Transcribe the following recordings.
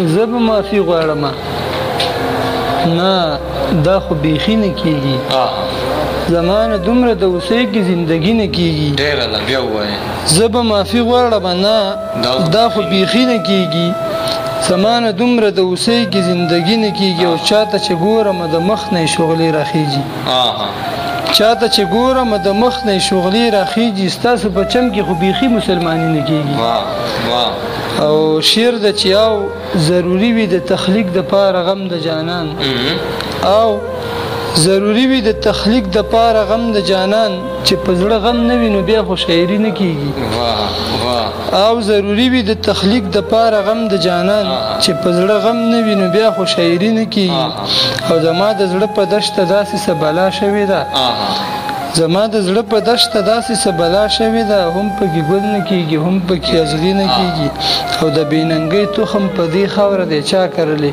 زه به معافي غواړم. نه دا خو بیخي نه کېږي. زما نه دومره د اوسۍ کې زندګي نه کېږي. ډېره ده بیا ووایه. زه به معافي غواړم. نه دا خو بیخي نه کېږي. زما نه دومره د اوسۍ کې زندګي نه کېږي. او چاته چې ګورم د مخ نه یې شغلې راخېږي. چاته چې ګورم د مخ نه یې شغلې راخېږي. ستاسو په چم کې خو بیخي مسلماني نه کېږي. او شعر د چې او ضروري وي د تخلیق د پاره غم د جانان. او ضروري وي د تخلیق د پاره غم د جانان. چې په زړه غم نه وي نو بیا خو شاعري نه کېږي. او ضروري وي د تخلیق د پاره غم د جانان. چې په زړه غم نه وي نو بیا خو شاعري نه کېږي. او زما د زړه په دشته داسې څه بلا شوې ده. زما د زړه په دشته داسې څه بلا شوې ده. هم پکې ګل نه کېږي هم پکې ازغي نه کېږي. او د بېننګۍ تخم په دې خاوره دی چا کرلی.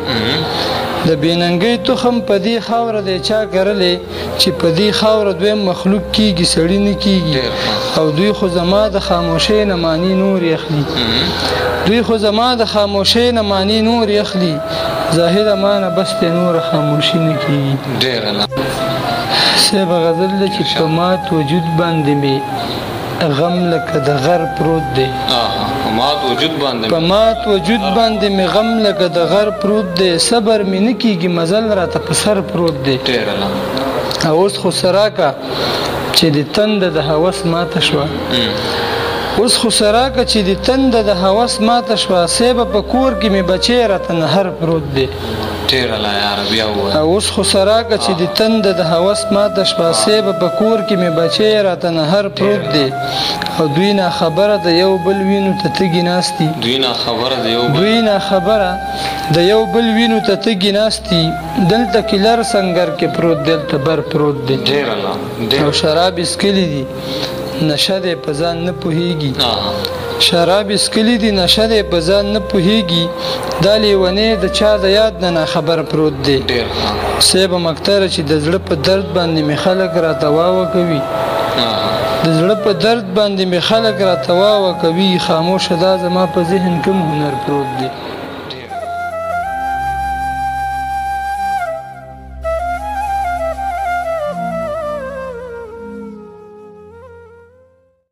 د بېننګۍ تخم په دې خاوره دی چا کرلی. چې په دې خاوره دویم مخلوق کېږي سړي نه کېږي. او دوی خو زما د خاموشۍ نه معنی نور اخلي. دوی خو زما د خاموشۍ نه معنی نور اخلي. زاهده مانه بس ته نور خاموشي نه کېږي. صاحب غزل ده چې په مات وجود باندې مې غم لکه د غر پروت دی. په مات وجود باندې مې غم لکه د غر پروت دی. صبر مې نه کېږي مزل راته په سر پروت دی. او اوس خو سراکه چې د تنده د هوس ماته شوه. اوس خو سراکه چې د تنده د هوس ماته شوه. صاحب په کور کې مې بچی راته نهر پروت دی. اوس خو سراکه چې د تنده د هوس ماته شوه. صاحب په کور کې مې بچی راته نهر پروت دی. او دوی نه خبره د یو بل وینو ته تږي ناستي. دوی نه خبره د یو بل وینو ته تږي ناستي. دلته کې لر سنګر کې پروت دلته بر پروت دی. او شراب اسکلی دي نشه دی په ځان نه پوهېږي. شراب اسکلی دي نشه دی په ځان نه پوهېږي. دا لیونی د چا د یاد نه ناخبر پروت دی. صاحب مکتره چې د زړه په درد باندې مې خلک راته واوه کوي. د زړه په درد باندې مې خلک راته واوه کوي. خاموشه دا زما په ذهن کوم هنر پروت دی.